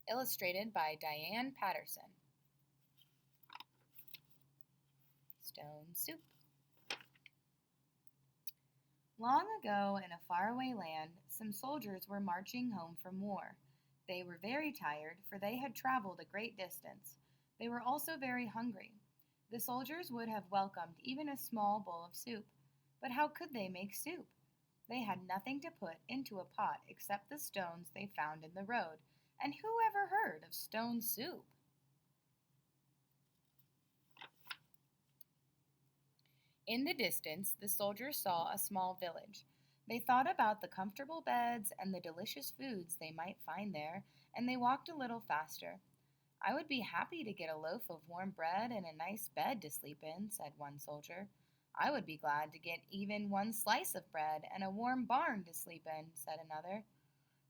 Illustrated by Diane Patterson. Stone soup. Long ago, in a faraway land, some soldiers were marching home from war. They were very tired, for they had traveled a great distance. They were also very hungry. The soldiers would have welcomed even a small bowl of soup, but how could they make soup? They had nothing to put into a pot except the stones they found in the road, and who ever heard of stone soup? In the distance, the soldiers saw a small village. They thought about the comfortable beds and the delicious foods they might find there, and they walked a little faster. I would be happy to get a loaf of warm bread and a nice bed to sleep in, said one soldier. I would be glad to get even one slice of bread and a warm barn to sleep in, said another.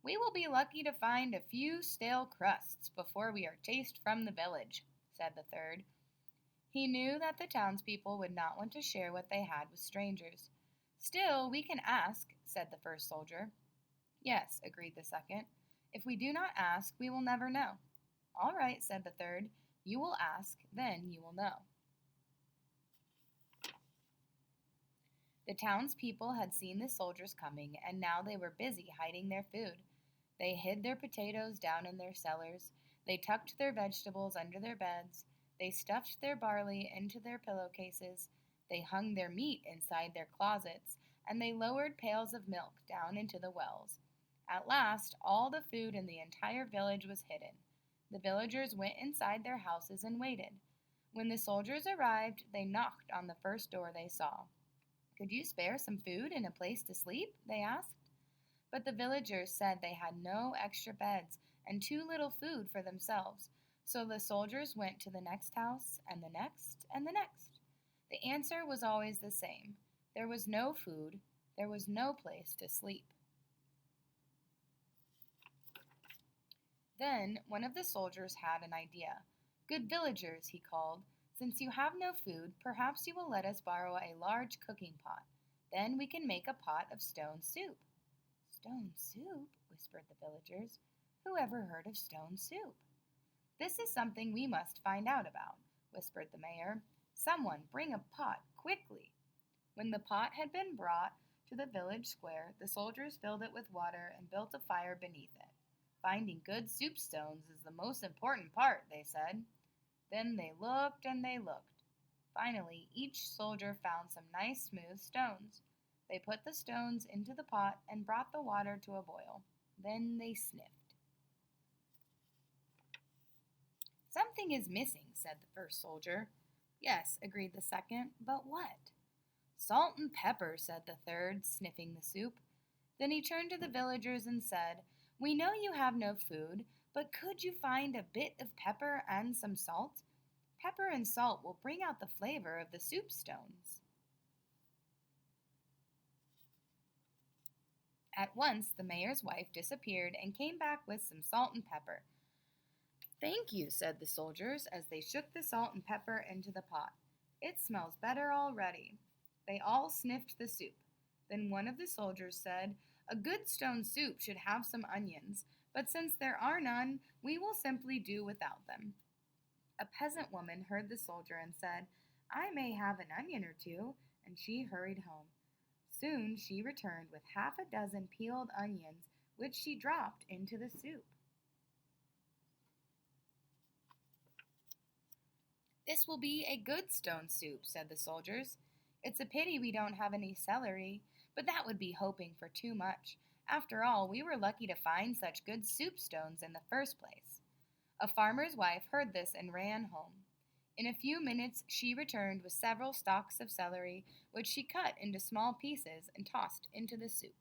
We will be lucky to find a few stale crusts before we are chased from the village, said the third. He knew that the townspeople would not want to share what they had with strangers. Still, we can ask, said the first soldier. Yes, agreed the second. If we do not ask, we will never know. All right, said the third. You will ask, then you will know. The townspeople had seen the soldiers coming, and now they were busy hiding their food. They hid their potatoes down in their cellars. They tucked their vegetables under their beds. They stuffed their barley into their pillowcases. They hung their meat inside their closets, and they lowered pails of milk down into the wells. At last, all the food in the entire village was hidden. The villagers went inside their houses and waited. When the soldiers arrived, they knocked on the first door they saw. Could you spare some food and a place to sleep? They asked. But the villagers said they had no extra beds and too little food for themselves. So the soldiers went to the next house and the next and the next. The answer was always the same. There was no food. There was no place to sleep. Then one of the soldiers had an idea. Good villagers, he called, since you have no food, perhaps you will let us borrow a large cooking pot. Then we can make a pot of stone soup. Stone soup? Whispered the villagers. Who ever heard of stone soup? This is something we must find out about, whispered the mayor. Someone bring a pot, quickly. When the pot had been brought to the village square, the soldiers filled it with water and built a fire beneath it. Finding good soup stones is the most important part, they said. Then they looked and they looked. Finally, each soldier found some nice smooth stones. They put the stones into the pot and brought the water to a boil. Then they sniffed. Something is missing, said the first soldier. Yes, agreed the second, but what? Salt and pepper, said the third, sniffing the soup. Then he turned to the villagers and said, We know you have no food, but could you find a bit of pepper and some salt? Pepper and salt will bring out the flavor of the soup stones. At once the mayor's wife disappeared and came back with some salt and pepper. Thank you, said the soldiers as they shook the salt and pepper into the pot. It smells better already. They all sniffed the soup. Then one of the soldiers said, A good stone soup should have some onions, but since there are none, we will simply do without them. A peasant woman heard the soldier and said, I may have an onion or two, and she hurried home. Soon she returned with half a dozen peeled onions, which she dropped into the soup. This will be a good stone soup, said the soldiers. It's a pity we don't have any celery, but that would be hoping for too much. After all, we were lucky to find such good soup stones in the first place. A farmer's wife heard this and ran home. In a few minutes she returned with several stalks of celery, which she cut into small pieces and tossed into the soup.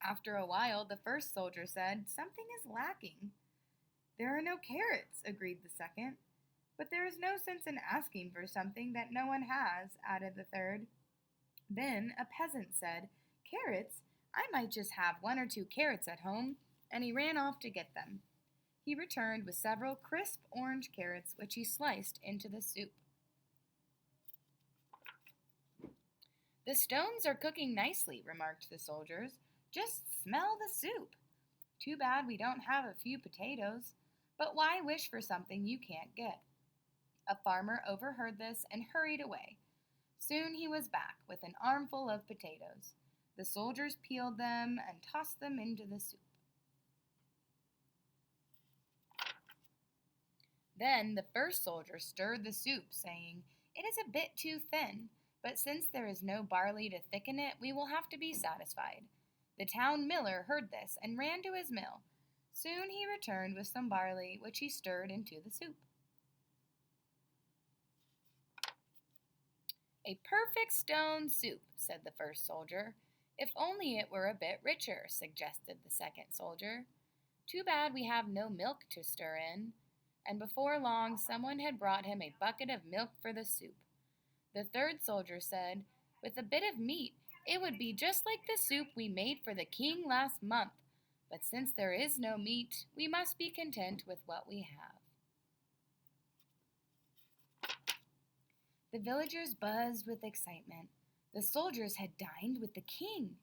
After a while, the first soldier said, Something is lacking. There are no carrots, agreed the second. But there is no sense in asking for something that no one has, added the third. Then a peasant said, Carrots? I might just have 1 or 2 carrots at home, and he ran off to get them. He returned with several crisp orange carrots, which he sliced into the soup. The stones are cooking nicely, remarked the soldiers. Just smell the soup. Too bad we don't have a few potatoes. But why wish for something you can't get? A farmer overheard this and hurried away. Soon he was back with an armful of potatoes. The soldiers peeled them and tossed them into the soup. Then the first soldier stirred the soup, saying, "It is a bit too thin, but since there is no barley to thicken it, we will have to be satisfied." The town miller heard this and ran to his mill. Soon he returned with some barley, which he stirred into the soup. "A perfect stone soup," said the first soldier. "If only it were a bit richer," suggested the second soldier. "Too bad we have no milk to stir in." And before long someone had brought him a bucket of milk for the soup. The third soldier said, "With a bit of meat, it would be just like the soup we made for the king last month. But since there is no meat, we must be content with what we have." The villagers buzzed with excitement. The soldiers had dined with the king.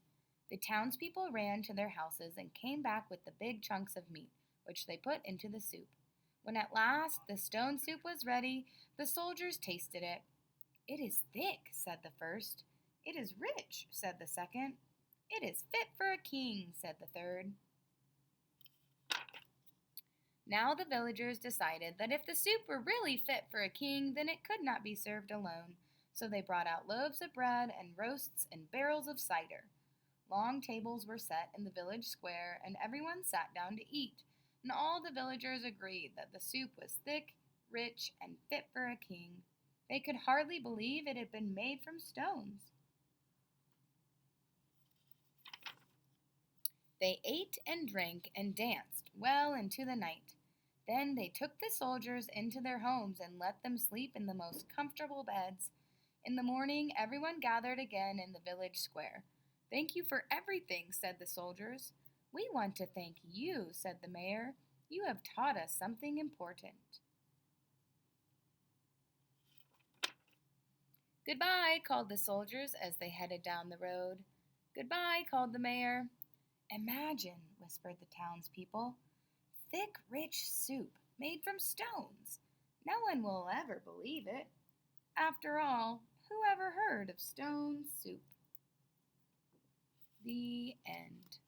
The townspeople ran to their houses and came back with the big chunks of meat, which they put into the soup. When at last the stone soup was ready, the soldiers tasted it. "It is thick," said the first. "It is rich," said the second. "It is fit for a king," said the third. Now the villagers decided that if the soup were really fit for a king, then it could not be served alone. So they brought out loaves of bread and roasts and barrels of cider. Long tables were set in the village square, and everyone sat down to eat, and all the villagers agreed that the soup was thick, rich, and fit for a king. They could hardly believe it had been made from stones. They ate and drank and danced well into the night. Then they took the soldiers into their homes and let them sleep in the most comfortable beds. In the morning, everyone gathered again in the village square. "Thank you for everything," said the soldiers. "We want to thank you," said the mayor. "You have taught us something important." "Goodbye," called the soldiers as they headed down the road. "Goodbye," called the mayor. "Imagine," whispered the townspeople, "thick, rich soup made from stones. No one will ever believe it. After all, who ever heard of stone soup?" The end.